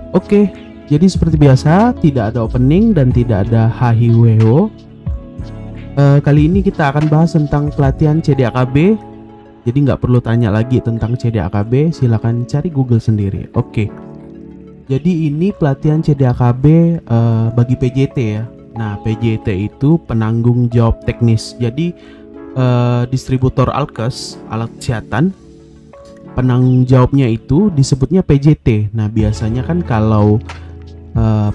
Oke, jadi seperti biasa tidak ada opening dan tidak ada hahiweho. Kali ini kita akan bahas tentang pelatihan CDAKB. Jadi nggak perlu tanya lagi tentang CDAKB, silahkan cari Google sendiri. Oke, jadi ini pelatihan CDAKB bagi PJT ya. Nah, PJT itu penanggung jawab teknis. Jadi distributor alkes, alat kesehatan, penanggung jawabnya itu disebutnya PJT. Nah, biasanya kan kalau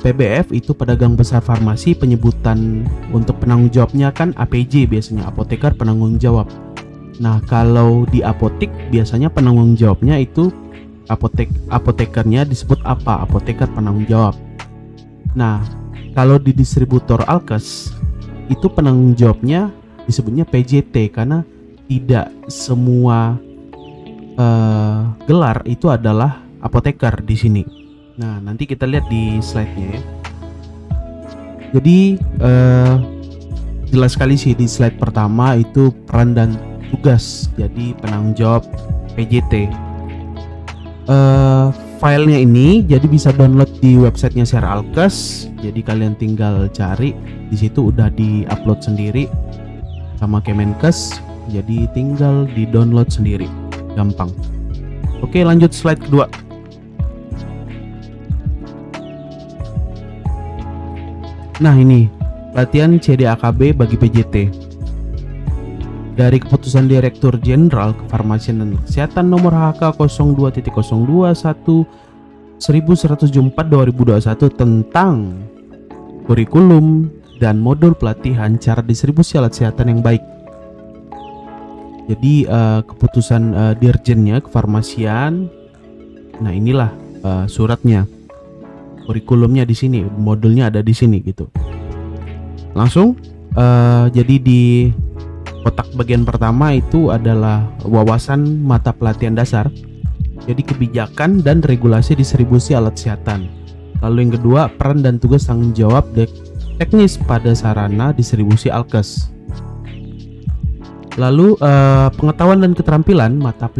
PBF itu pedagang besar farmasi, penyebutan untuk penanggung jawabnya kan APJ, biasanya apoteker penanggung jawab. Nah, kalau di apotik biasanya penanggung jawabnya itu apotekernya disebut apa? Apoteker penanggung jawab. Nah, kalau di distributor alkes itu penanggung jawabnya disebutnya PJT karena tidak semua gelar itu adalah apoteker di sini. Nah, nanti kita lihat di slide-nya ya. Jadi jelas sekali sih di slide pertama itu peran dan tugas. Jadi penanggung jawab PJT. Filenya ini jadi bisa download di websitenya Share Alkes. Jadi kalian tinggal cari, di situ udah di-upload sendiri sama Kemenkes. Jadi tinggal di-download sendiri, gampang. Oke, lanjut slide kedua. Nah, ini pelatihan CDAKB bagi PJT. Dari Keputusan Direktur Jenderal Kefarmasian dan Kesehatan Nomor HK 02.01/1174/2021 tentang kurikulum dan modul pelatihan cara distribusi alat kesehatan yang baik. Jadi keputusan Dirjennya Kefarmasian. Nah, inilah suratnya. Kurikulumnya di sini, modulnya ada di sini gitu. Langsung jadi di kotak bagian pertama itu adalah wawasan mata pelatihan dasar. Jadi kebijakan dan regulasi distribusi alat kesehatan. Lalu yang kedua, peran dan tugas tanggung jawab teknis pada sarana distribusi alkes. Lalu pengetahuan dan keterampilan mata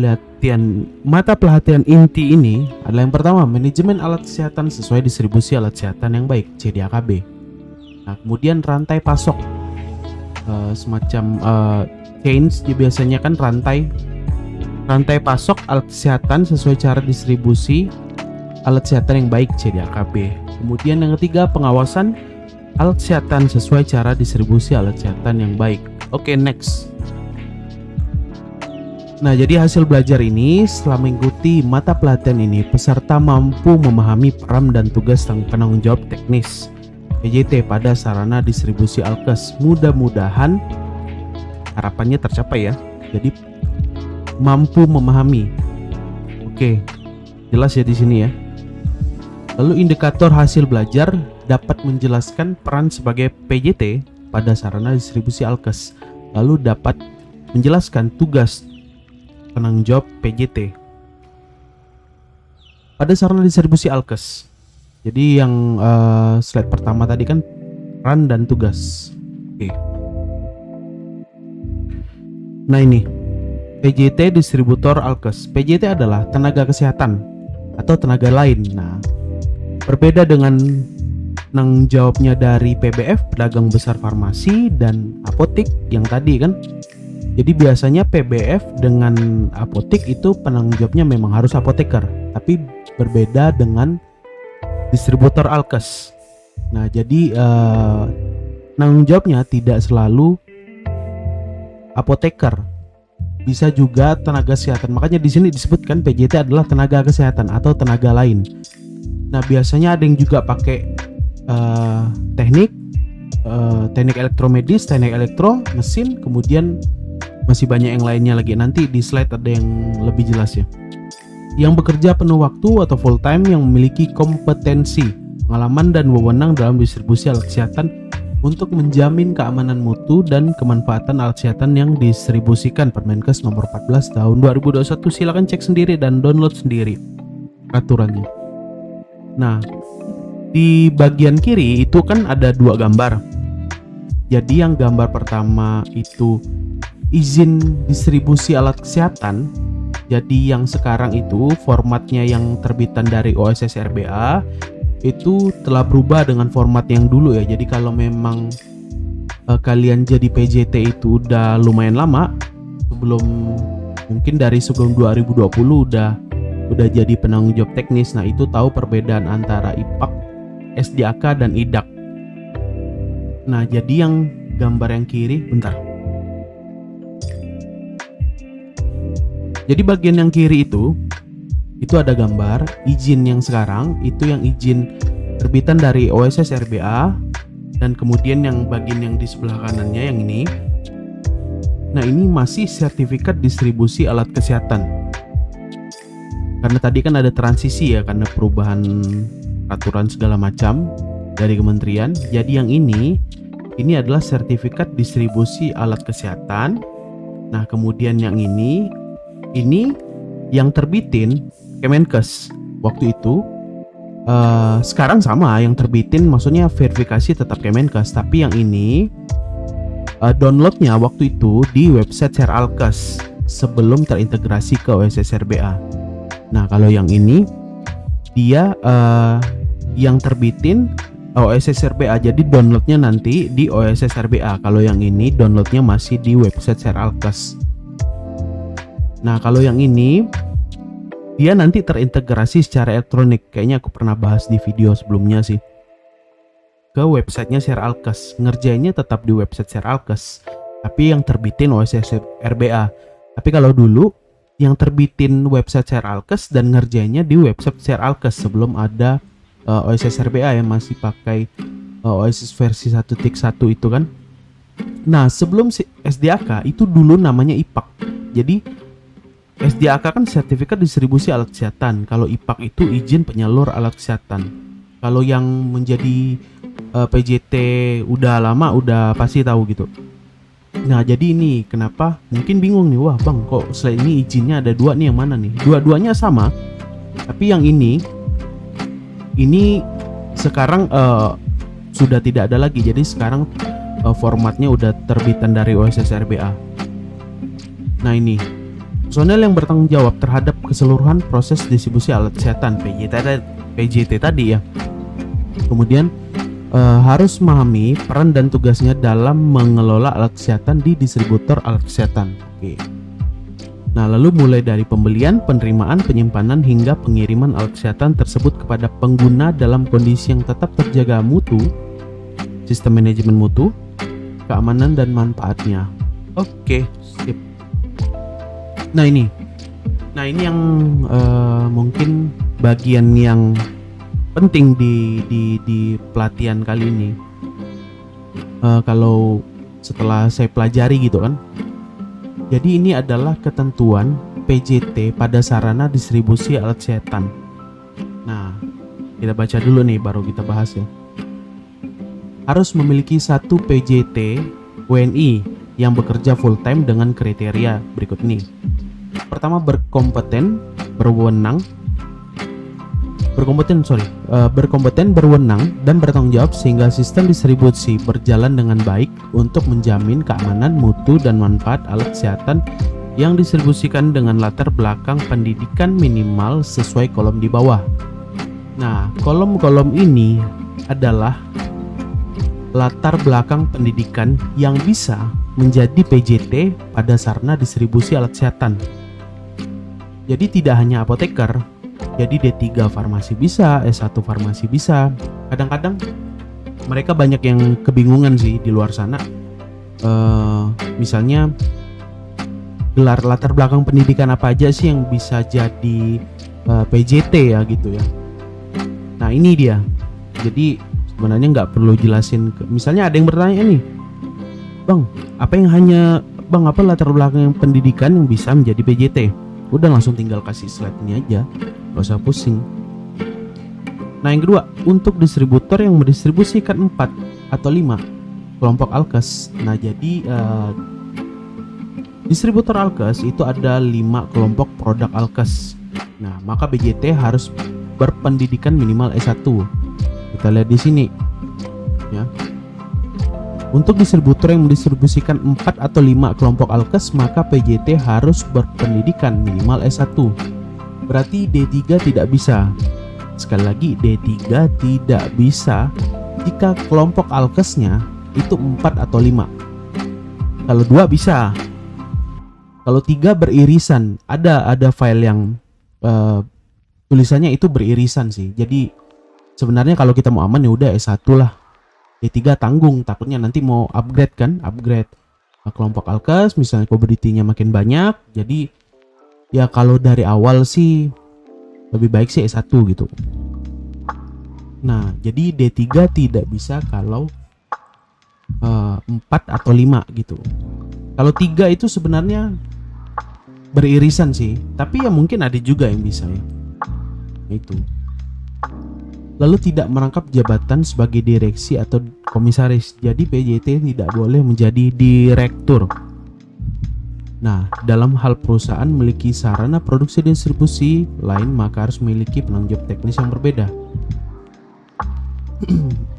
pelatihan inti ini adalah yang pertama, manajemen alat kesehatan sesuai distribusi alat kesehatan yang baik, CDAKB. Nah, kemudian rantai pasok, semacam chains, biasanya kan rantai pasok alat kesehatan sesuai cara distribusi alat kesehatan yang baik, CDAKB. Kemudian yang ketiga, pengawasan alat kesehatan sesuai cara distribusi alat kesehatan yang baik. Oke, next. Nah, jadi hasil belajar ini setelah mengikuti mata pelatihan ini, peserta mampu memahami peran dan tugas penanggung jawab teknis PJT pada sarana distribusi alkes. Mudah-mudahan harapannya tercapai ya. Jadi mampu memahami. Oke, jelas ya di sini ya. Lalu indikator hasil belajar dapat menjelaskan peran sebagai PJT pada sarana distribusi alkes. Lalu dapat menjelaskan tugas penanggung jawab PJT pada sarana distribusi alkes. Jadi yang slide pertama tadi kan peran dan tugas. Oke. Nah, ini PJT distributor alkes. PJT adalah tenaga kesehatan atau tenaga lain. Nah, berbeda dengan penanggung jawabnya dari PBF, pedagang besar farmasi, dan apotik yang tadi kan. Jadi biasanya PBF dengan apotik itu penanggung jawabnya memang harus apoteker, tapi berbeda dengan distributor alkes. Nah, jadi penanggung jawabnya tidak selalu apoteker, bisa juga tenaga kesehatan. Makanya di sini disebutkan PJT adalah tenaga kesehatan atau tenaga lain. Nah, biasanya ada yang juga pakai teknik elektromedis, teknik elektro, mesin, kemudian masih banyak yang lainnya lagi. Nanti di slide ada yang lebih jelas ya. Yang bekerja penuh waktu atau full time yang memiliki kompetensi, pengalaman dan wewenang dalam distribusi alat kesehatan untuk menjamin keamanan mutu dan kemanfaatan alat kesehatan yang distribusikan. Permenkes nomor 14 tahun 2021. Silakan cek sendiri dan download sendiri peraturannya. Nah, di bagian kiri itu kan ada dua gambar. Jadi yang gambar pertama itu izin distribusi alat kesehatan. Jadi yang sekarang itu formatnya yang terbitan dari OSS RBA itu telah berubah dengan format yang dulu ya. Jadi kalau memang kalian jadi PJT itu udah lumayan lama, mungkin dari sebelum 2020 udah jadi penanggung jawab teknis. Nah, itu tahu perbedaan antara IPAK, SDAK dan IDAK. Nah, jadi yang gambar yang kiri, bentar. Jadi bagian yang kiri itu ada gambar izin yang sekarang, itu yang izin terbitan dari OSS RBA, dan kemudian yang bagian yang di sebelah kanannya yang ini. Nah, ini masih sertifikat distribusi alat kesehatan. Karena tadi kan ada transisi ya, karena perubahan peraturan segala macam dari kementerian. Jadi yang ini adalah sertifikat distribusi alat kesehatan. Nah, kemudian yang ini yang terbitin Kemenkes waktu itu. Sekarang sama, yang terbitin maksudnya verifikasi tetap Kemenkes, tapi yang ini downloadnya waktu itu di website Seralkes sebelum terintegrasi ke OSS RBA. Nah, kalau yang ini dia yang terbitin OSS RBA, jadi downloadnya nanti di OSS RBA. Kalau yang ini downloadnya masih di website Seralkes. Nah, kalau yang ini dia nanti terintegrasi secara elektronik. Kayaknya aku pernah bahas di video sebelumnya sih. Ke websitenya Seralkes. Ngerjainnya tetap di website Seralkes, tapi yang terbitin OSS RBA. Tapi kalau dulu yang terbitin website Seralkes dan ngerjainnya di website Seralkes sebelum ada OSS RBA yang masih pakai OSS versi 1.1 itu kan. Nah, sebelum SDAK itu dulu namanya IPAK. Jadi SDAK kan sertifikat distribusi alat kesehatan. Kalau IPAK itu izin penyalur alat kesehatan. Kalau yang menjadi PJT udah lama udah pasti tahu gitu. Nah, jadi ini kenapa mungkin bingung nih, wah bang kok selain ini izinnya ada dua nih, yang mana nih? Dua-duanya sama, tapi yang ini sekarang sudah tidak ada lagi. Jadi sekarang formatnya udah terbitan dari OSS RBA. Nah, ini personel yang bertanggung jawab terhadap keseluruhan proses distribusi alat kesehatan PJT tadi ya. Kemudian harus memahami peran dan tugasnya dalam mengelola alat kesehatan di distributor alat kesehatan. Oke. Nah, lalu mulai dari pembelian, penerimaan, penyimpanan hingga pengiriman alat kesehatan tersebut kepada pengguna dalam kondisi yang tetap terjaga mutu, sistem manajemen mutu, keamanan dan manfaatnya. Oke, sip. Nah, ini yang mungkin bagian yang penting di pelatihan kali ini. Kalau setelah saya pelajari gitu kan. Jadi ini adalah ketentuan PJT pada sarana distribusi alat kesehatan. Nah, kita baca dulu nih baru kita bahas ya. Harus memiliki satu PJT WNI yang bekerja full time dengan kriteria berikut ini. Pertama, berkompeten, berwenang, dan bertanggung jawab sehingga sistem distribusi berjalan dengan baik untuk menjamin keamanan, mutu, dan manfaat alat kesehatan yang distribusikan dengan latar belakang pendidikan minimal sesuai kolom di bawah. Nah, kolom-kolom ini adalah latar belakang pendidikan yang bisa menjadi PJT pada sarana distribusi alat kesehatan. Jadi tidak hanya apoteker, jadi D3 farmasi bisa, S1 farmasi bisa. Kadang-kadang mereka banyak yang kebingungan sih di luar sana. Misalnya gelar latar belakang pendidikan apa aja sih yang bisa jadi PJT ya gitu ya. Nah, ini dia. Jadi sebenarnya nggak perlu jelasin. Misalnya ada yang bertanya nih, Bang, apa latar belakang pendidikan yang bisa menjadi PJT? Udah langsung tinggal kasih slide ini aja, gak usah pusing. Nah, yang kedua, untuk distributor yang mendistribusikan 4 atau 5 kelompok alkes. Nah, jadi distributor alkes itu ada 5 kelompok produk alkes. Nah, maka PJT harus berpendidikan minimal S1. Kita lihat di sini ya. Untuk distributor yang mendistribusikan 4 atau 5 kelompok alkes, maka PJT harus berpendidikan minimal S1. Berarti D3 tidak bisa. Sekali lagi, D3 tidak bisa jika kelompok alkesnya itu 4 atau 5. Kalau 2 bisa. Kalau 3 beririsan. Ada file yang tulisannya itu beririsan sih. Jadi sebenarnya kalau kita mau aman ya udah S1 lah. D3 tanggung, takutnya nanti mau upgrade kan, upgrade kelompok alkes, misalnya commodity-nya makin banyak. Jadi ya kalau dari awal sih lebih baik sih S1 gitu. Nah, jadi D3 tidak bisa kalau 4 atau 5 gitu. Kalau 3 itu sebenarnya beririsan sih, tapi ya mungkin ada juga yang bisa ya. Itu. Lalu tidak merangkap jabatan sebagai direksi atau komisaris. Jadi PJT tidak boleh menjadi direktur. Nah, dalam hal perusahaan memiliki sarana produksi distribusi lain, maka harus memiliki penanggung jawab teknis yang berbeda.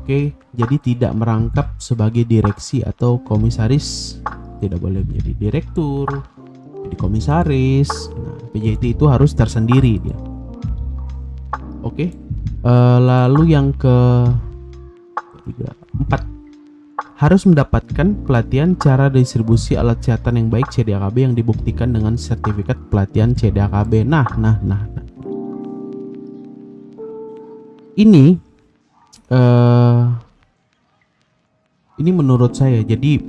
Oke, jadi tidak merangkap sebagai direksi atau komisaris, tidak boleh menjadi direktur, jadi komisaris. Nah, PJT itu harus tersendiri dia. Oke. Lalu yang ke-4, harus mendapatkan pelatihan cara distribusi alat kesehatan yang baik CDAKB yang dibuktikan dengan sertifikat pelatihan CDAKB. Nah. Ini menurut saya. Jadi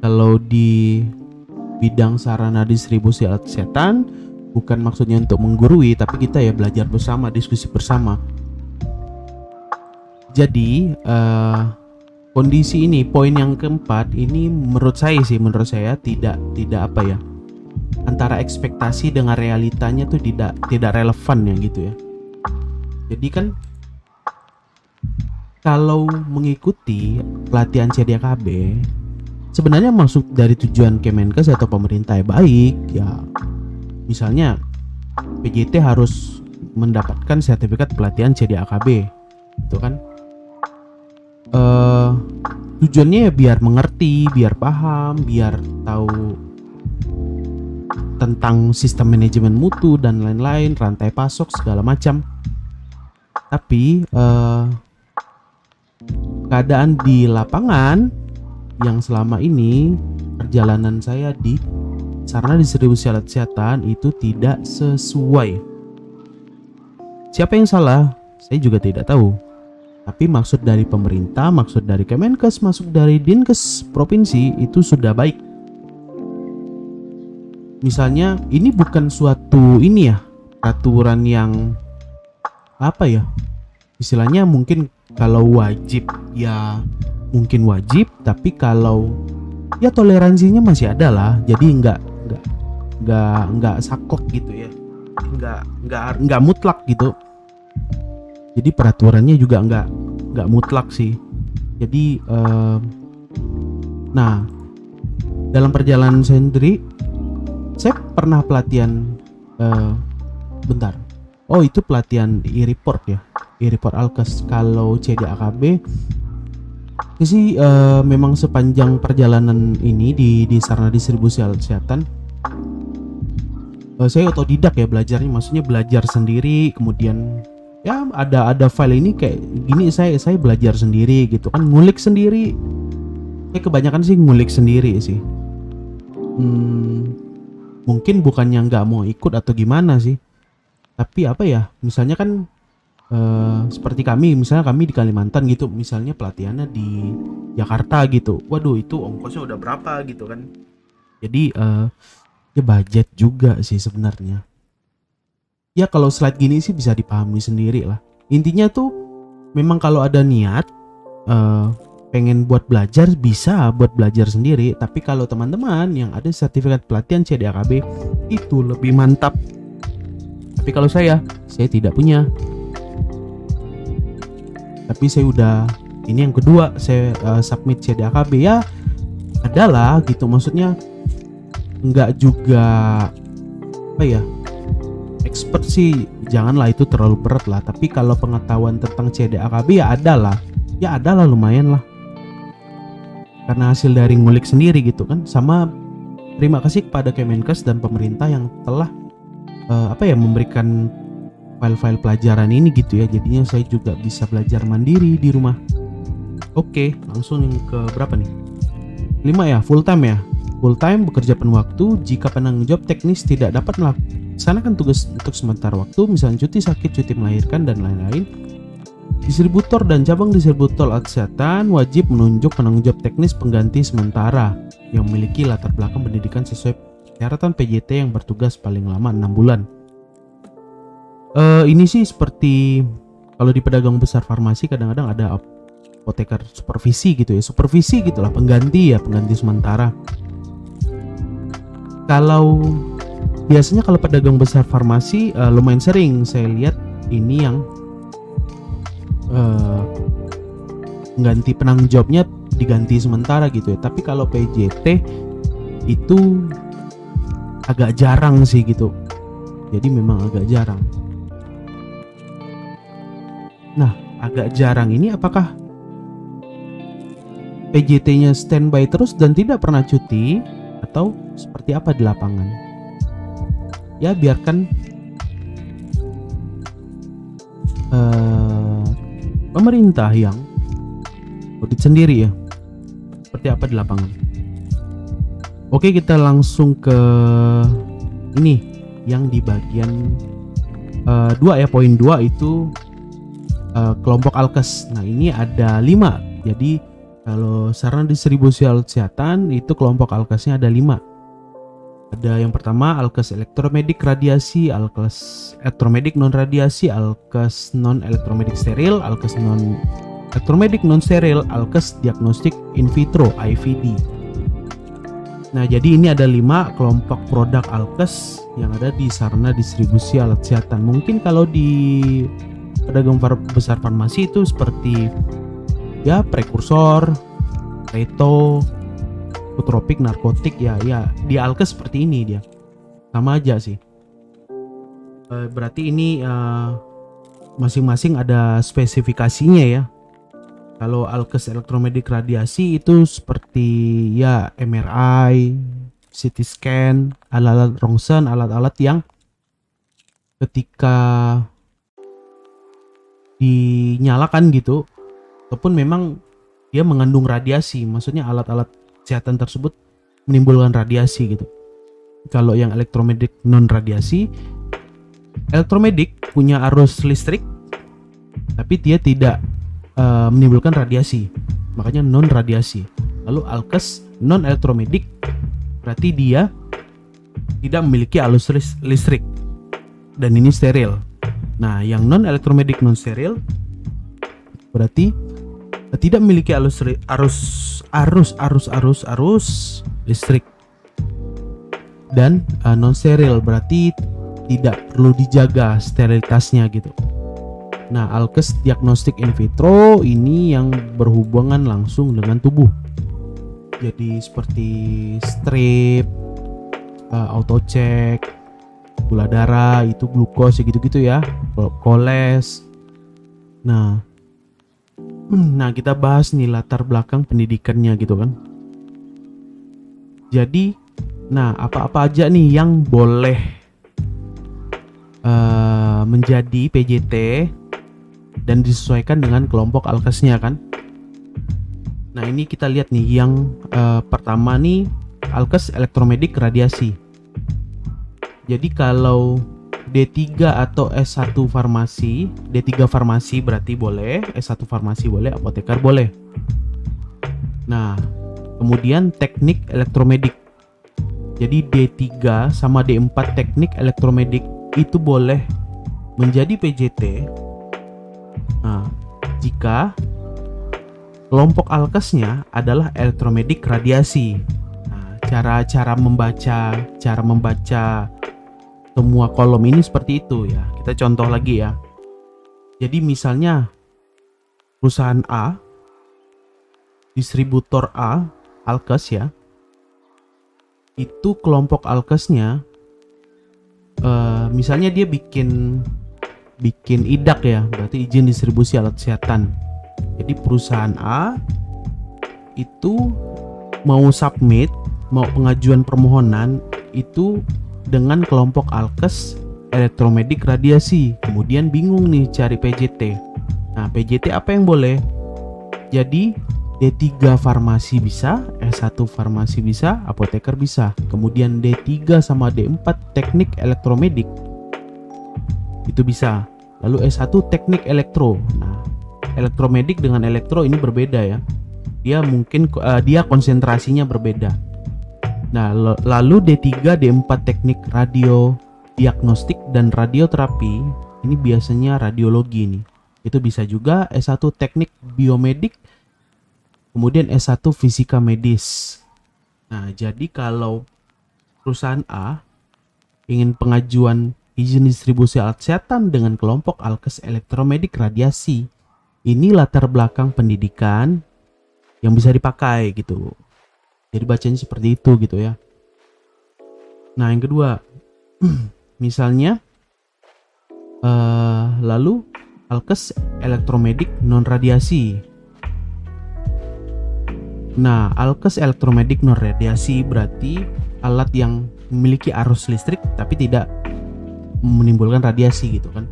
kalau di bidang sarana distribusi alat kesehatan, bukan maksudnya untuk menggurui, tapi kita ya belajar bersama, diskusi bersama. Jadi kondisi ini, poin yang keempat ini menurut saya tidak apa ya, antara ekspektasi dengan realitanya tuh tidak relevan ya gitu ya. Jadi kan kalau mengikuti pelatihan CDAKB, sebenarnya maksud dari tujuan Kemenkes atau pemerintah ya baik ya. Misalnya PJT harus mendapatkan sertifikat pelatihan CDAKB, itu kan tujuannya ya biar mengerti, biar paham, biar tahu tentang sistem manajemen mutu dan lain-lain, rantai pasok segala macam. Tapi keadaan di lapangan yang selama ini perjalanan saya di sarana distribusi alat kesehatan itu tidak sesuai. Siapa yang salah? Saya juga tidak tahu. Tapi maksud dari pemerintah, maksud dari Kemenkes, maksud dari Dinkes provinsi itu sudah baik. Misalnya ini bukan suatu peraturan yang apa ya? Istilahnya mungkin kalau wajib ya mungkin wajib, tapi kalau ya toleransinya masih ada lah. Jadi nggak sakok gitu ya, nggak mutlak gitu. Jadi peraturannya juga nggak mutlak sih. Jadi nah dalam perjalanan saya sendiri, saya pernah pelatihan itu pelatihan e-report ya, e-report alkes. Kalau CDAKB sih memang sepanjang perjalanan ini di sarana distribusi alat kesehatan saya otodidak ya belajarnya, maksudnya belajar sendiri. Kemudian ya ada file ini kayak gini, saya belajar sendiri gitu kan, ngulik sendiri. Kebanyakan sih ngulik sendiri sih. Mungkin bukannya nggak mau ikut atau gimana sih, tapi apa ya, misalnya kan seperti misalnya kami di Kalimantan gitu, misalnya pelatihannya di Jakarta gitu, waduh itu ongkosnya udah berapa gitu kan. Jadi ya budget juga sih sebenarnya. Ya kalau slide gini sih bisa dipahami sendiri lah. Intinya tuh memang kalau ada niat pengen buat belajar, bisa buat belajar sendiri. Tapi kalau teman-teman yang ada sertifikat pelatihan CDAKB itu lebih mantap. Tapi kalau saya tidak punya. Tapi saya udah, ini yang kedua saya submit CDAKB ya adalah gitu, maksudnya nggak juga apa ya, expert sih janganlah, itu terlalu berat lah. Tapi kalau pengetahuan tentang CDAKB ya adalah lumayan lah. karena hasil dari ngulik sendiri gitu kan. Sama terima kasih kepada Kemenkes dan pemerintah yang telah memberikan file-file pelajaran ini gitu ya. Jadinya saya juga bisa belajar mandiri di rumah. Oke, langsung yang ke berapa nih? 5 ya, full time ya. Full time bekerja penuh waktu jika penanggung jawab teknis tidak dapat melaksanakan tugas untuk sementara waktu, misalnya cuti sakit, cuti melahirkan, dan lain-lain. Distributor dan cabang distributor alat kesehatan wajib menunjuk penanggung jawab teknis pengganti sementara yang memiliki latar belakang pendidikan sesuai persyaratan PJT yang bertugas paling lama 6 bulan. Ini sih seperti kalau di pedagang besar farmasi kadang-kadang ada apoteker supervisi gitu ya, supervisi gitulah, pengganti sementara. Kalau biasanya kalau pedagang besar farmasi lumayan sering saya lihat ini yang pengganti penanggung jawabnya diganti sementara gitu ya. Tapi kalau PJT itu agak jarang sih gitu. Jadi memang agak jarang. Nah, agak jarang ini apakah PJT-nya standby terus dan tidak pernah cuti atau seperti apa di lapangan? Ya biarkan pemerintah yang audit sendiri ya seperti apa di lapangan. Oke, kita langsung ke ini yang di bagian 2 ya, poin 2 itu kelompok alkes. Nah ini ada 5. Jadi kalau sarana distribusi alat kesehatan itu kelompok alkesnya ada 5. Ada yang pertama alkes elektromedik radiasi, alkes elektromedik non radiasi, alkes non elektromedik steril, alkes non elektromedik non steril, alkes diagnostik in vitro IVD. Nah jadi ini ada 5 kelompok produk alkes yang ada di sarana distribusi alat kesehatan. Mungkin kalau di pedagang besar farmasi itu seperti ya prekursor, reto, psikotropik, narkotik ya di alkes seperti ini dia. Sama aja sih. Berarti ini masing-masing ada spesifikasinya ya. Kalau alkes elektromedik radiasi itu seperti ya MRI, CT scan, alat-alat rongsen, alat-alat yang ketika dinyalakan gitu ataupun memang dia mengandung radiasi, maksudnya alat-alat kesehatan tersebut menimbulkan radiasi gitu. Kalau yang elektromedik non radiasi, elektromedik punya arus listrik tapi dia tidak menimbulkan radiasi, makanya non radiasi. Lalu alkes non elektromedik berarti dia tidak memiliki arus listrik dan ini steril. Nah, yang non elektromedik non steril berarti tidak memiliki arus listrik dan non steril berarti tidak perlu dijaga sterilitasnya gitu. Nah, alkes diagnostik in vitro ini yang berhubungan langsung dengan tubuh. Jadi seperti strip, auto check, gula darah, itu glukos gitu-gitu ya, koles. Nah kita bahas nih latar belakang pendidikannya gitu kan. Jadi nah apa-apa aja nih yang boleh menjadi PJT dan disesuaikan dengan kelompok alkesnya kan. Nah ini kita lihat nih yang pertama nih alkes elektromedik radiasi. Jadi kalau D3 atau S1 farmasi, D3 farmasi berarti boleh, S1 farmasi boleh, apoteker boleh. Nah, kemudian teknik elektromedik. Jadi D3 sama D4 teknik elektromedik itu boleh menjadi PJT. Nah, jika kelompok alkesnya adalah elektromedik radiasi. Nah, cara membaca semua kolom ini seperti itu ya. Kita contoh lagi ya. Jadi misalnya perusahaan A, distributor A, alkes ya, itu kelompok alkesnya misalnya dia bikin IDAK ya, berarti izin distribusi alat kesehatan. Jadi perusahaan A itu mau submit, mau pengajuan permohonan itu dengan kelompok alkes elektromedik radiasi. Kemudian bingung nih cari PJT. Nah, PJT apa yang boleh? Jadi D3 farmasi bisa, S1 farmasi bisa, apoteker bisa. Kemudian D3 sama D4 teknik elektromedik itu bisa. Lalu S1 teknik elektro. Nah, elektromedik dengan elektro ini berbeda ya. Dia konsentrasinya berbeda. Nah, lalu D3, D4 teknik radio diagnostik dan radioterapi, ini biasanya radiologi nih. Itu bisa juga. S1 teknik biomedik, kemudian S1 fisika medis. Nah, jadi kalau perusahaan A ingin pengajuan izin distribusi alat kesehatan dengan kelompok alkes elektromedik radiasi, ini latar belakang pendidikan yang bisa dipakai gitu. Jadi bacanya seperti itu gitu ya. Nah, yang kedua, misalnya lalu alkes elektromedik non radiasi. Nah, alkes elektromedik non radiasi berarti alat yang memiliki arus listrik tapi tidak menimbulkan radiasi gitu kan.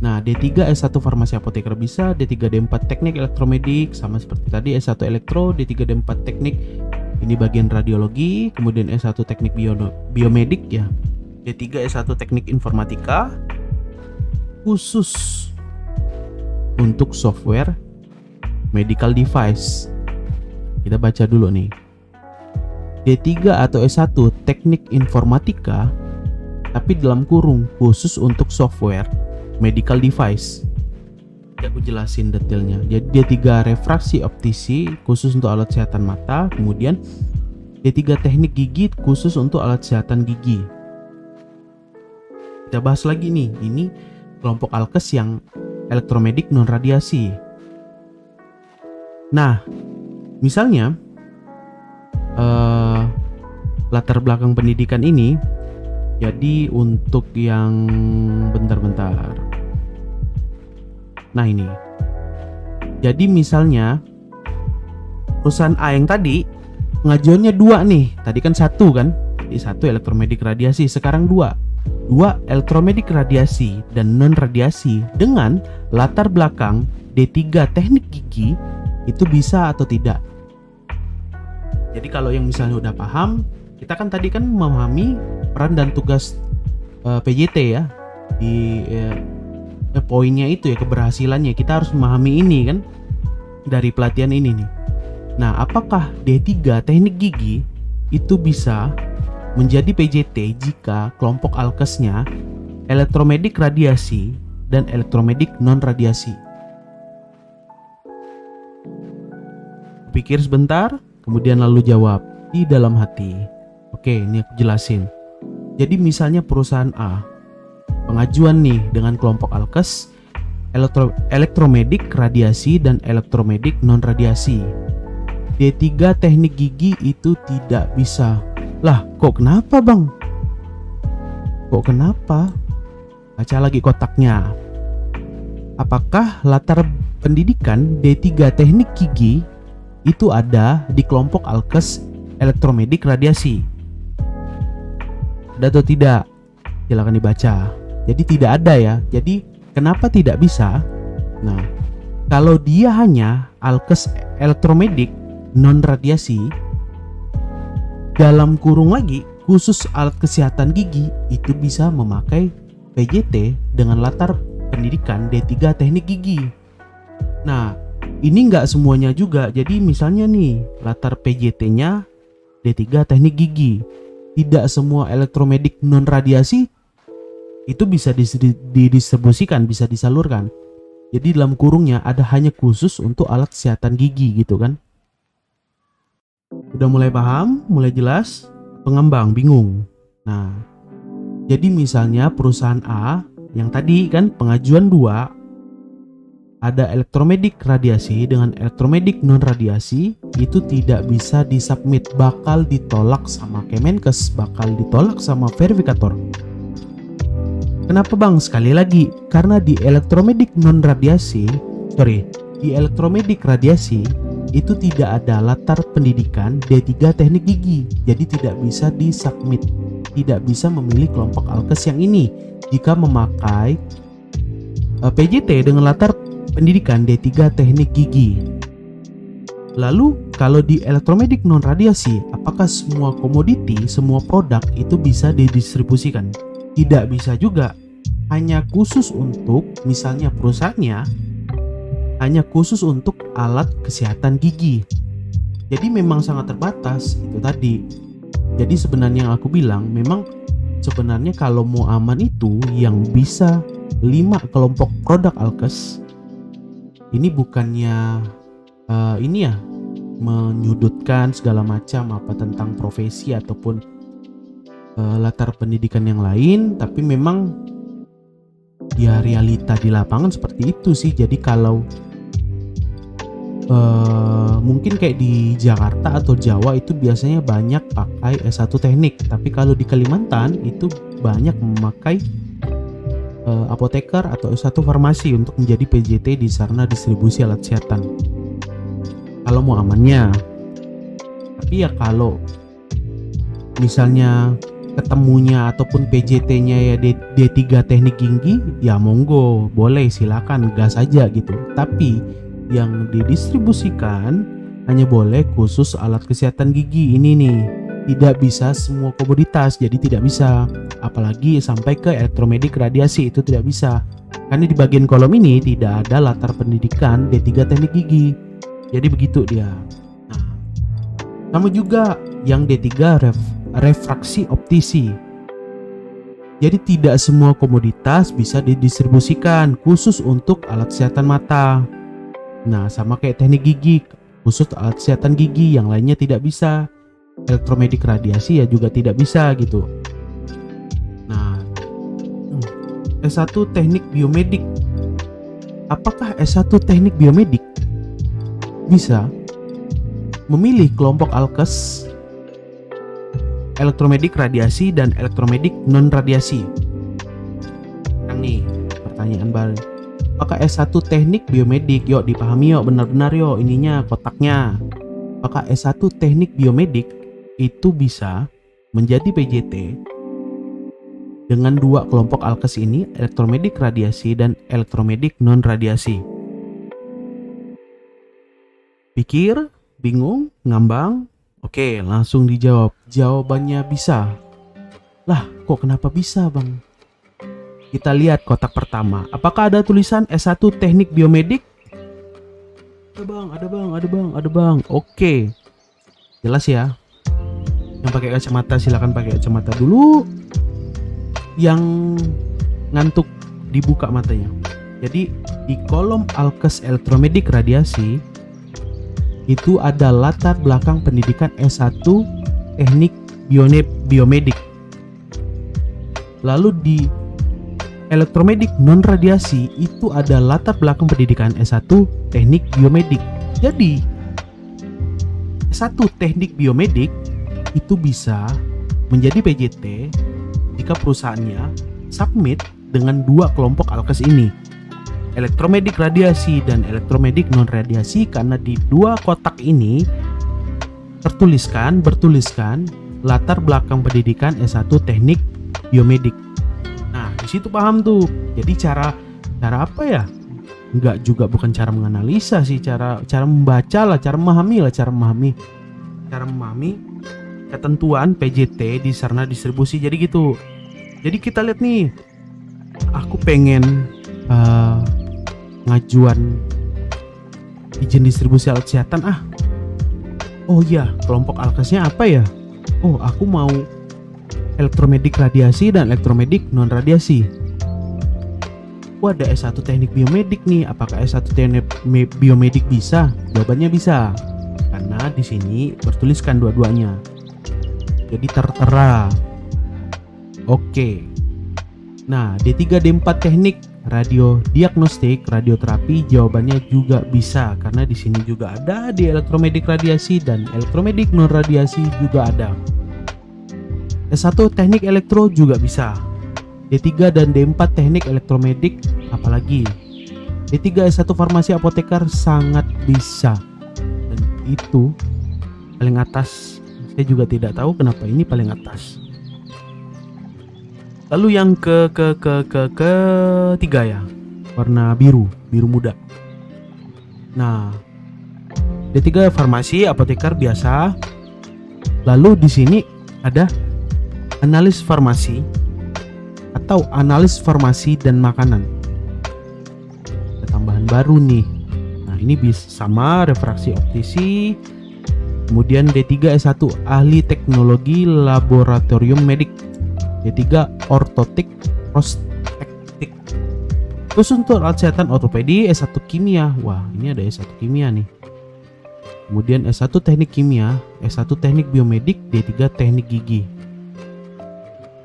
Nah, D3 S1 farmasi apoteker bisa, D3 D4 teknik elektromedik sama seperti tadi, S1 elektro, D3 D4 teknik ini bagian radiologi, kemudian S1 teknik biomedik ya. D3 S1 teknik informatika khusus untuk software medical device. Kita baca dulu nih. D3 atau S1 teknik informatika tapi dalam kurung khusus untuk software medical device. Aku jelasin detailnya. Jadi D3 refraksi optisi khusus untuk alat kesehatan mata, kemudian D3 teknik gigi khusus untuk alat kesehatan gigi. Kita bahas lagi nih, ini kelompok alkes yang elektromedik non radiasi. Nah, misalnya latar belakang pendidikan ini, jadi untuk yang bentar. Nah ini, jadi misalnya perusahaan A yang tadi pengajuannya 2 nih, tadi kan 1 kan, jadi 1 elektromedik radiasi, sekarang 2 elektromedik radiasi dan non radiasi dengan latar belakang D3 teknik gigi, itu bisa atau tidak. Jadi kalau yang misalnya udah paham, kita kan tadi kan memahami peran dan tugas PJT ya, di poinnya itu ya, keberhasilannya kita harus memahami ini kan dari pelatihan ini nih. Nah, apakah D3 teknik gigi itu bisa menjadi PJT jika kelompok alkesnya elektromedik radiasi dan elektromedik non radiasi? Pikir sebentar, kemudian lalu jawab di dalam hati. Oke, ini aku jelasin. Jadi misalnya perusahaan A pengajuan nih dengan kelompok alkes elektromedik radiasi dan elektromedik non radiasi. D3 teknik gigi itu tidak bisa. Lah, kok kenapa bang? Kok kenapa? Baca lagi kotaknya. Apakah latar pendidikan D3 teknik gigi itu ada di kelompok alkes elektromedik radiasi? Ada atau tidak? Silakan dibaca. Jadi tidak ada ya. Jadi kenapa tidak bisa? Nah, kalau dia hanya alkes elektromedik non radiasi, dalam kurung lagi khusus alat kesehatan gigi, itu bisa memakai PJT dengan latar pendidikan D3 teknik gigi. Nah, ini nggak semuanya juga. Jadi misalnya nih latar PJT-nya D3 teknik gigi, tidak semua elektromedik non radiasi itu bisa didistribusikan, bisa disalurkan. Jadi dalam kurungnya ada hanya khusus untuk alat kesehatan gigi gitu kan. Udah mulai paham? Mulai jelas? Pengembang bingung. Nah, jadi misalnya perusahaan A yang tadi kan pengajuan 2 ada elektromedik radiasi dengan elektromedik non radiasi, itu tidak bisa disubmit, bakal ditolak sama Kemenkes, bakal ditolak sama verifikator. Kenapa bang? Sekali lagi, karena di elektromedik radiasi itu tidak ada latar pendidikan D3 teknik gigi, jadi tidak bisa disubmit, tidak bisa memilih kelompok alkes yang ini jika memakai PJT dengan latar pendidikan D3 teknik gigi. Lalu kalau di elektromedik non radiasi, apakah semua komoditi, semua produk itu bisa didistribusikan? Tidak bisa juga, hanya khusus untuk, misalnya perusahaannya hanya khusus untuk alat kesehatan gigi. Jadi memang sangat terbatas itu tadi. Jadi sebenarnya yang aku bilang, memang sebenarnya kalau mau aman itu yang bisa 5 kelompok produk alkes. Ini bukannya ini ya menyudutkan segala macam apa tentang profesi ataupun latar pendidikan yang lain, tapi memang ya realita di lapangan seperti itu sih. Jadi kalau mungkin kayak di Jakarta atau Jawa itu biasanya banyak pakai S1 teknik, tapi kalau di Kalimantan itu banyak memakai apoteker atau S1 farmasi untuk menjadi PJT di sarana distribusi alat kesehatan kalau mau amannya. Tapi ya kalau misalnya ketemunya ataupun PJT-nya ya D3 teknik gigi, ya monggo, boleh, silakan gas aja gitu. Tapi yang didistribusikan hanya boleh khusus alat kesehatan gigi ini nih, tidak bisa semua komoditas, jadi tidak bisa. Apalagi sampai ke elektromedik radiasi itu tidak bisa, karena di bagian kolom ini tidak ada latar pendidikan D3 teknik gigi. Jadi begitu dia. Nah, sama juga yang D3 refraksi optisi. Jadi tidak semua komoditas bisa didistribusikan khusus untuk alat kesehatan mata. Nah, sama kayak teknik gigi, khusus alat kesehatan gigi, yang lainnya tidak bisa. Elektromedik radiasi ya juga tidak bisa gitu. Nah, S1 teknik biomedik. Apakah S1 teknik biomedik bisa memilih kelompok alkes elektromedik radiasi dan elektromedik non radiasi? Nah, nih pertanyaan baru. Apakah S1 teknik biomedik, yuk dipahami yuk benar-benar yuk ininya kotaknya. Apakah S1 teknik biomedik itu bisa menjadi PJT dengan 2 kelompok alkes ini, elektromedik radiasi dan elektromedik non radiasi? Pikir, bingung, ngambang? Oke, langsung dijawab. Jawabannya bisa. Lah, kok kenapa bisa, Bang? Kita lihat kotak pertama. Apakah ada tulisan S1 teknik biomedik? Ada bang. Oke. Jelas ya. Yang pakai kacamata silakan pakai kacamata dulu. Yang ngantuk dibuka matanya. Jadi di kolom alkes elektromedik radiasi itu ada latar belakang pendidikan S1 teknik biomedik. Lalu di elektromedik non radiasi itu ada latar belakang pendidikan S1 teknik biomedik. Jadi S1 teknik biomedik itu bisa menjadi PJT jika perusahaannya submit dengan 2 kelompok alkes ini, elektromedik radiasi dan elektromedik non radiasi, karena di 2 kotak ini bertuliskan latar belakang pendidikan S1 teknik biomedik. Nah, di situ paham tuh. Jadi cara apa ya? Enggak juga, bukan cara menganalisa sih, cara membaca lah, cara memahami ketentuan PJT di sarana distribusi. Jadi gitu. Jadi kita lihat nih, aku pengen ngajuan izin distribusi alat kesehatan. Oh iya, kelompok alkesnya apa ya? Oh, aku mau elektromedik radiasi dan elektromedik non radiasi. Ada S1 teknik biomedik nih. Apakah S1 teknik biomedik bisa? Jawabannya bisa, karena di sini bertuliskan dua-duanya. Jadi tertera. Oke. Nah, D3 D4 teknik radio diagnostik radioterapi, jawabannya juga bisa, karena di sini juga ada di elektromedik radiasi dan elektromedik non radiasi juga ada. S1 teknik elektro juga bisa. D3 dan D4 teknik elektromedik, apalagi D3 S1 farmasi apoteker sangat bisa. Dan itu paling atas. Saya juga tidak tahu kenapa ini paling atas. Lalu yang ketiga ya, warna biru muda. Nah, D3 farmasi, apoteker biasa. Lalu di sini ada analis farmasi atau analis farmasi dan makanan. Ada tambahan baru nih. Nah, ini bisa sama refraksi optisi. Kemudian D3 S1 ahli teknologi laboratorium medik. D3 ortotik prospektik. Khusus untuk alat kesehatan ortopedi. S1 kimia. Wah, ini ada S1 kimia nih. Kemudian S1 teknik kimia, S1 teknik biomedik, D3 teknik gigi.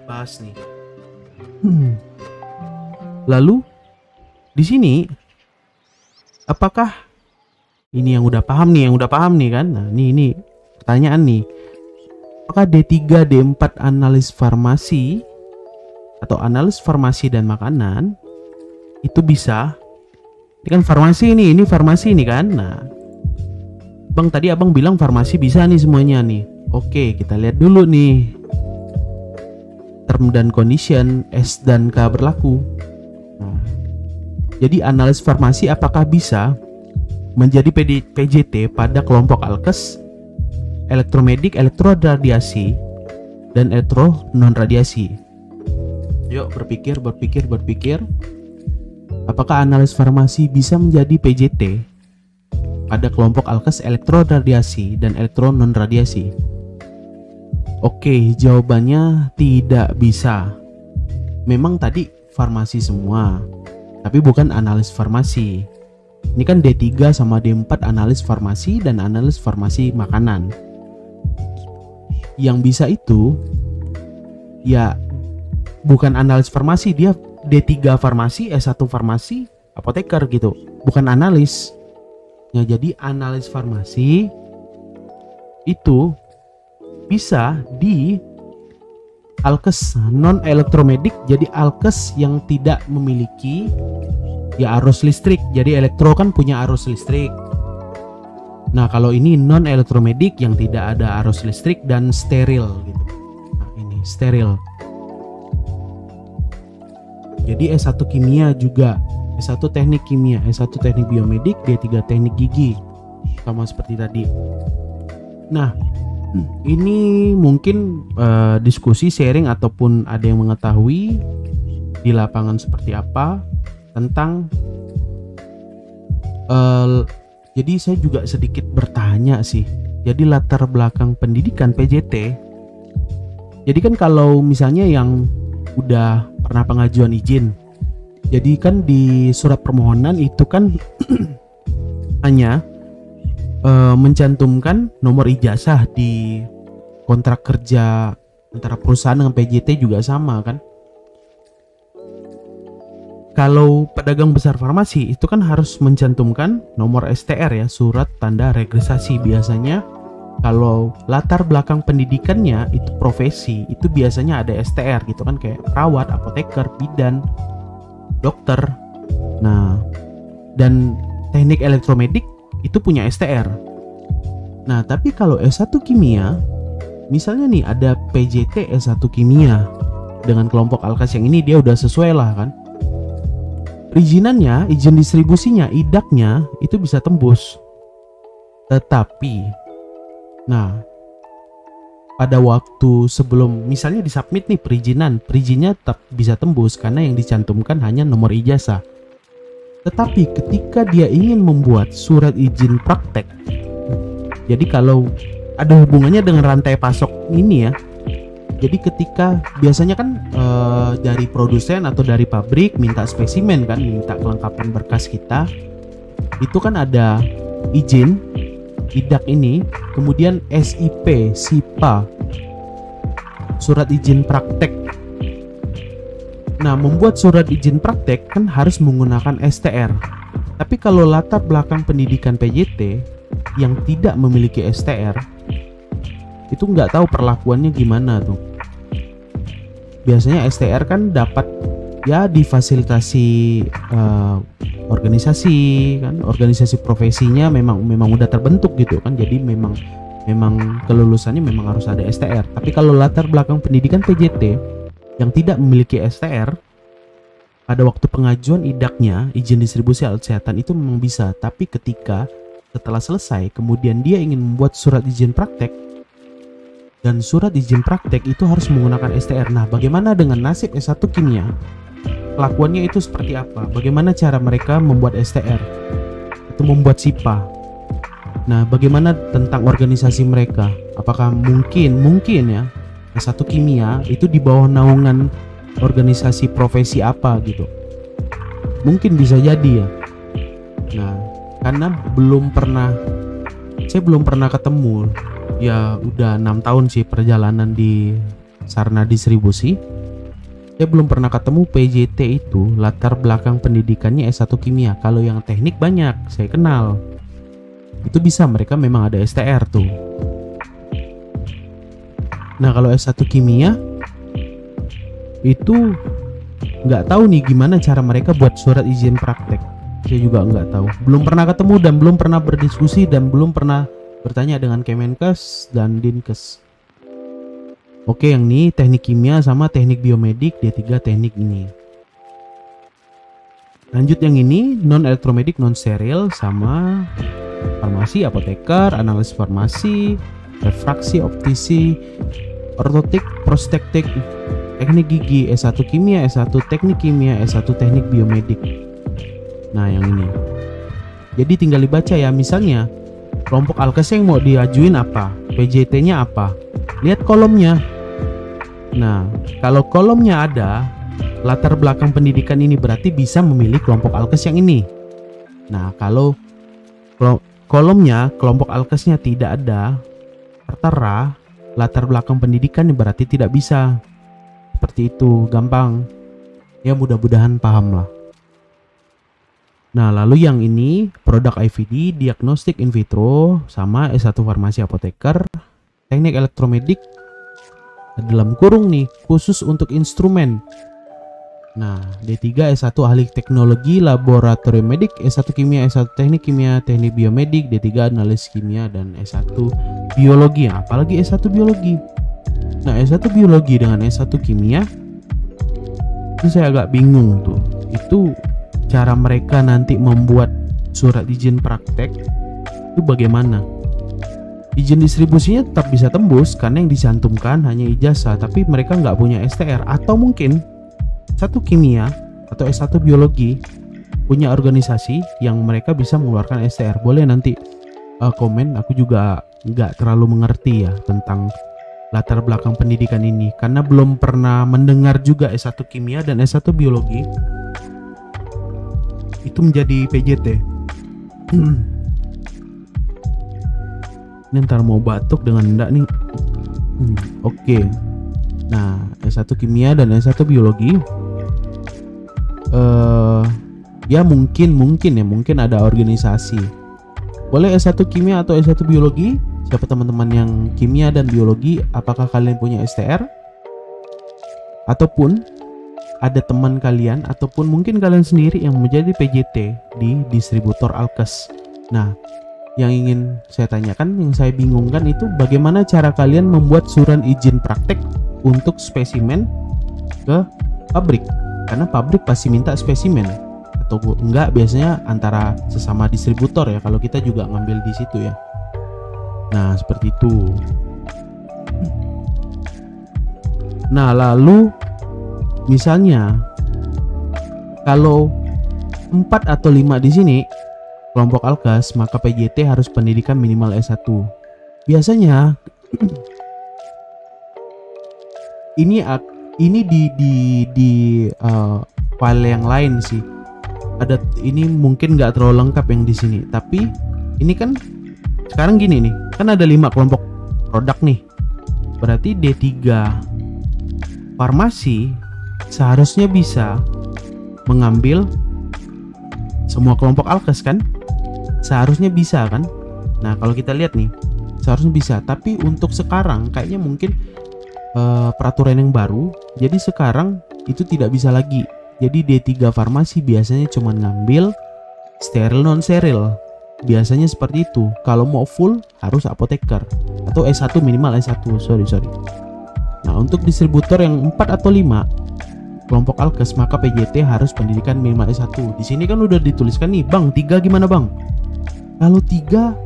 Bahas nih. Lalu di sini apakah ini yang udah paham nih kan? Nah, ini pertanyaan nih. Apakah D3 D4 analis farmasi atau analis farmasi dan makanan itu bisa? Ini kan farmasi ini farmasi nih kan. Nah, tadi abang bilang farmasi bisa nih semuanya nih. Oke, kita lihat dulu nih. Term dan condition, S dan K berlaku. Nah, jadi analis farmasi apakah bisa menjadi PJT pada kelompok alkes, elektromedik, elektroradiasi, dan elektro non radiasi? Yuk berpikir. Apakah analis farmasi bisa menjadi PJT pada kelompok alkes, elektroradiasi, dan elektro non radiasi? Oke, jawabannya tidak bisa. Memang tadi farmasi semua, tapi bukan analis farmasi. Ini kan D3 sama D4 analis farmasi dan analis farmasi makanan. Yang bisa itu ya bukan analis farmasi, dia D3 farmasi, S1 farmasi, apoteker gitu. Bukan analis. Ya, jadi analis farmasi itu bisa di alkes non elektromedik, jadi alkes yang tidak memiliki ya arus listrik. Jadi elektro kan punya arus listrik. Nah, kalau ini non elektromedik yang tidak ada arus listrik dan steril gitu. Nah, ini steril. Jadi S1 kimia juga, S1 teknik kimia, S1 teknik biomedik, D3 teknik gigi. Sama seperti tadi. Nah, ini mungkin diskusi sharing ataupun ada yang mengetahui di lapangan seperti apa tentang jadi saya juga sedikit bertanya sih. Jadi latar belakang pendidikan PJT. Jadi kan kalau misalnya yang udah pernah pengajuan izin, jadi kan di surat permohonan itu kan hanya mencantumkan nomor ijazah. Di kontrak kerja antara perusahaan dengan PJT juga sama kan. Kalau pedagang besar farmasi itu kan harus mencantumkan nomor STR ya, surat tanda registrasi. Biasanya kalau latar belakang pendidikannya itu profesi, itu biasanya ada STR gitu kan, kayak perawat, apoteker, bidan, dokter. Nah, dan teknik elektromedik itu punya STR. Nah, tapi kalau S1 kimia, misalnya nih ada PJT S1 kimia dengan kelompok alkes yang ini, dia udah sesuai lah kan. Perizinannya, izin distribusinya, idaknya itu bisa tembus. Tetapi, nah, pada waktu sebelum misalnya disubmit nih perizinnya tetap bisa tembus karena yang dicantumkan hanya nomor ijazah. Tetapi ketika dia ingin membuat surat izin praktek, jadi kalau ada hubungannya dengan rantai pasok ini ya, jadi ketika biasanya kan dari produsen atau dari pabrik minta spesimen kan, minta kelengkapan berkas kita, itu kan ada izin, idak ini, kemudian SIP, SIPA, surat izin praktek. Nah, membuat surat izin praktek kan harus menggunakan STR. Tapi kalau latar belakang pendidikan PJT yang tidak memiliki STR, itu nggak tahu perlakuannya gimana tuh. Biasanya STR kan dapat ya difasilitasi organisasi kan, organisasi profesinya memang udah terbentuk gitu kan, jadi memang kelulusannya memang harus ada STR. Tapi kalau latar belakang pendidikan PJT yang tidak memiliki STR, pada waktu pengajuan IDAK-nya, izin distribusi alat kesehatan, itu memang bisa. Tapi ketika setelah selesai kemudian dia ingin membuat surat izin praktek, dan surat izin praktek itu harus menggunakan STR. Nah, bagaimana dengan nasib S1 kimia? Kelakuannya itu seperti apa? Bagaimana cara mereka membuat STR atau membuat SIPA? Nah, bagaimana tentang organisasi mereka? Apakah mungkin ya S1 kimia itu di bawah naungan organisasi profesi apa gitu? Mungkin bisa jadi ya. Nah, karena saya belum pernah ketemu, ya udah 6 tahun sih perjalanan di sarana distribusi. Saya belum pernah ketemu PJT itu latar belakang pendidikannya S1 kimia. Kalau yang teknik banyak saya kenal, itu bisa, mereka memang ada STR tuh. Nah, kalau S1 kimia itu nggak tahu nih gimana cara mereka buat surat izin praktek. Saya juga nggak tahu, belum pernah ketemu dan belum pernah berdiskusi dan belum pernah bertanya dengan Kemenkes dan Dinkes. Oke, yang ini teknik kimia sama teknik biomedik, D3 teknik ini. Lanjut yang ini non elektromedik non steril sama farmasi, apoteker, analisis farmasi, refraksi, optisi, ortotik, prostetik, teknik gigi, S1 kimia, S1 teknik kimia, S1 teknik biomedik. Nah, yang ini. Jadi tinggal dibaca ya, misalnya kelompok alkes yang mau diajuin apa, PJT-nya apa, lihat kolomnya. Nah, kalau kolomnya ada latar belakang pendidikan ini, berarti bisa memilih kelompok alkes yang ini. Nah, kalau kolomnya kelompok alkesnya tidak ada, tertera latar belakang pendidikan, berarti tidak bisa. Seperti itu, gampang. Ya, mudah-mudahan paham lah. Nah, lalu yang ini produk IVD, diagnostik in vitro, sama S1 farmasi apoteker, teknik elektromedik, dalam kurung nih, khusus untuk instrumen. Nah, D3 S1 ahli teknologi laboratorium medik, S1 kimia, S1 teknik kimia, teknik biomedik, D3 analis kimia, dan S1 biologi. Apalagi S1 biologi. Nah, S1 biologi dengan S1 kimia itu saya agak bingung tuh. Itu cara mereka nanti membuat surat izin praktek itu bagaimana? Izin distribusinya tetap bisa tembus karena yang dicantumkan hanya ijazah, tapi mereka nggak punya STR. Atau mungkin S1 kimia atau S1 biologi punya organisasi yang mereka bisa mengeluarkan STR. Boleh nanti komen, aku juga nggak terlalu mengerti ya tentang latar belakang pendidikan ini, karena belum pernah mendengar juga S1 kimia dan S1 biologi itu menjadi PJT. Ini ntar mau batuk dengan enggak nih. Oke. Nah, S1 kimia dan S1 biologi ya mungkin ada organisasi. Boleh S1 kimia atau S1 biologi. Siapa teman-teman yang kimia dan biologi, apakah kalian punya STR? Ataupun ada teman kalian ataupun mungkin kalian sendiri yang menjadi PJT di distributor alkes. Nah, yang ingin saya tanyakan, yang saya bingungkan itu bagaimana cara kalian membuat surat izin praktek untuk spesimen ke pabrik, karena pabrik pasti minta spesimen, atau enggak biasanya antara sesama distributor ya, kalau kita juga ngambil di situ ya. Nah, seperti itu. Nah, lalu misalnya kalau 4 atau 5 di sini kelompok alkes, maka PJT harus pendidikan minimal S1. Biasanya ini di file yang lain sih. Ada, ini mungkin nggak terlalu lengkap yang di sini, tapi ini kan sekarang gini nih, kan ada 5 kelompok produk nih. Berarti D3 farmasi seharusnya bisa mengambil semua kelompok alkes kan? Seharusnya bisa kan? Nah, kalau kita lihat nih, seharusnya bisa. Tapi untuk sekarang kayaknya mungkin peraturan yang baru, jadi sekarang itu tidak bisa lagi. Jadi D3 farmasi biasanya cuma ngambil steril non steril. Biasanya seperti itu. Kalau mau full harus apoteker atau S1 minimal S1. Sorry. Nah, untuk distributor yang 4 atau 5 kelompok alkes maka PJT harus pendidikan minimal S1. Di sini kan udah dituliskan nih, Bang, 3 gimana, Bang? Kalau 3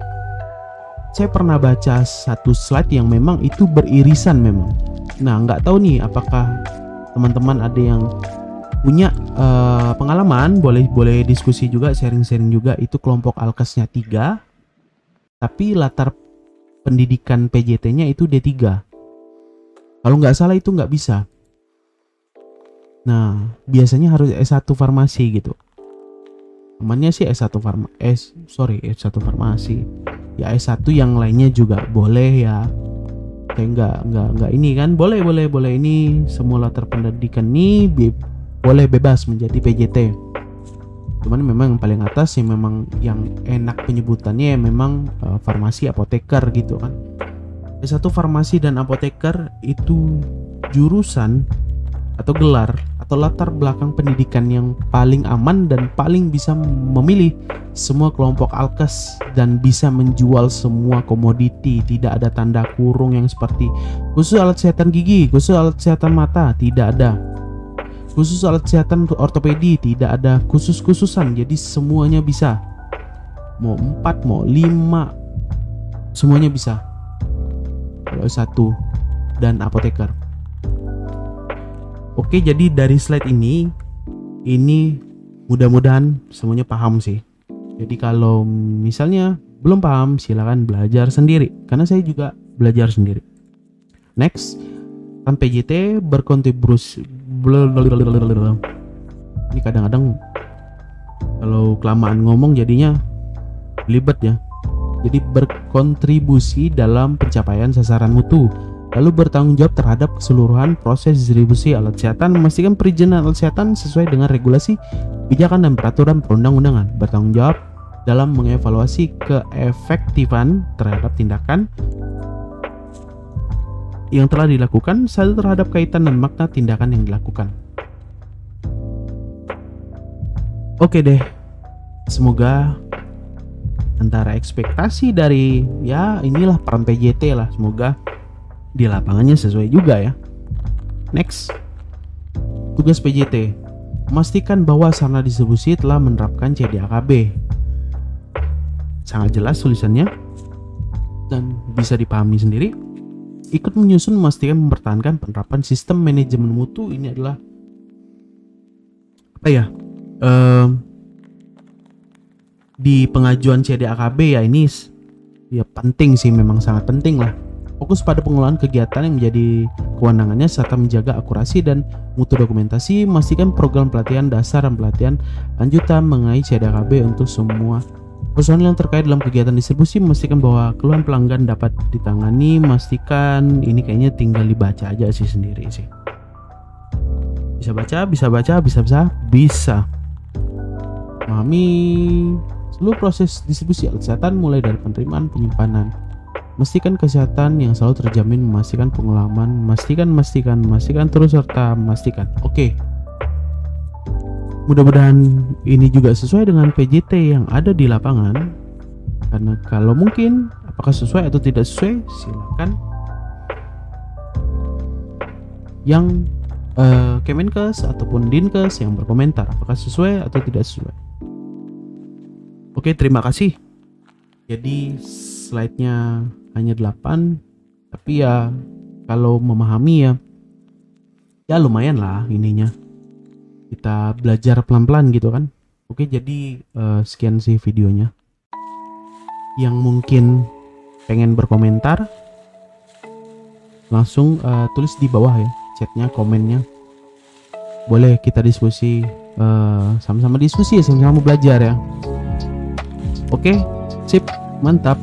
saya pernah baca satu slide yang memang itu beririsan memang. Nah, nggak tahu nih apakah teman-teman ada yang punya pengalaman, boleh diskusi juga, sharing juga. Itu kelompok alkesnya 3 tapi latar pendidikan PJT-nya itu D3. Kalau nggak salah itu nggak bisa. Nah, biasanya harus S1 farmasi gitu. Temannya sih S1 farmasi. Ya S1 yang lainnya juga boleh ya. Kayak nggak ini kan, boleh ini semua latar pendidikan nih boleh bebas menjadi PJT. Cuman memang yang paling atas sih memang yang enak penyebutannya ya memang farmasi apoteker gitu kan. S1 farmasi dan apoteker itu jurusan atau gelar atau latar belakang pendidikan yang paling aman dan paling bisa memilih semua kelompok alkes dan bisa menjual semua komoditi. Tidak ada tanda kurung yang seperti khusus alat kesehatan gigi, khusus alat kesehatan mata, tidak ada. Khusus alat kesehatan ortopedi, tidak ada khusus-khususan. Jadi semuanya bisa. Mau 4, mau 5, semuanya bisa. Kalau S1 dan apoteker. Oke, jadi dari slide ini mudah-mudahan semuanya paham sih. Jadi kalau misalnya belum paham, silakan belajar sendiri. Karena saya juga belajar sendiri. Next, kan PJT berkontribusi. Ini kadang-kadang kalau kelamaan ngomong jadinya libet ya. Jadi berkontribusi dalam pencapaian sasaran mutu, lalu bertanggung jawab terhadap keseluruhan proses distribusi alat kesehatan, memastikan perizinan alat kesehatan sesuai dengan regulasi, kebijakan dan peraturan perundang-undangan, bertanggung jawab dalam mengevaluasi keefektifan terhadap tindakan yang telah dilakukan serta terhadap kaitan dan makna tindakan yang dilakukan. Oke deh, semoga antara ekspektasi dari ya inilah peran PJT lah, semoga di lapangannya sesuai juga ya. Next, tugas PJT memastikan bahwa sarana distribusi telah menerapkan CDAKB. Sangat jelas tulisannya dan bisa dipahami sendiri. Ikut menyusun, memastikan, mempertahankan penerapan sistem manajemen mutu. Ini adalah apa ya, di pengajuan CDAKB ya, ini ya penting sih, memang sangat penting lah. Fokus pada pengelolaan kegiatan yang menjadi kewenangannya serta menjaga akurasi dan mutu dokumentasi. Memastikan program pelatihan dasar dan pelatihan lanjutan mengenai CDAKB untuk semua personil yang terkait dalam kegiatan distribusi. Memastikan bahwa keluhan pelanggan dapat ditangani. Memastikan ini kayaknya tinggal dibaca aja sih sendiri sih. Bisa memahami seluruh proses distribusi alat kesehatan mulai dari penerimaan, penyimpanan. Memastikan kesehatan yang selalu terjamin, memastikan pengalaman, memastikan terus serta memastikan. Oke. Mudah-mudahan ini juga sesuai dengan PJT yang ada di lapangan. Karena kalau mungkin apakah sesuai atau tidak sesuai, silakan yang Kemenkes ataupun Dinkes yang berkomentar apakah sesuai atau tidak sesuai. Oke, terima kasih. Jadi slide-nya hanya 8, tapi ya kalau memahami ya lumayan lah ininya. Kita belajar pelan-pelan gitu kan. Oke, jadi sekian sih videonya. Yang mungkin pengen berkomentar langsung tulis di bawah ya, chatnya, komennya. Boleh kita diskusi, sama-sama diskusi, sama-sama belajar ya. Oke, sip, mantap.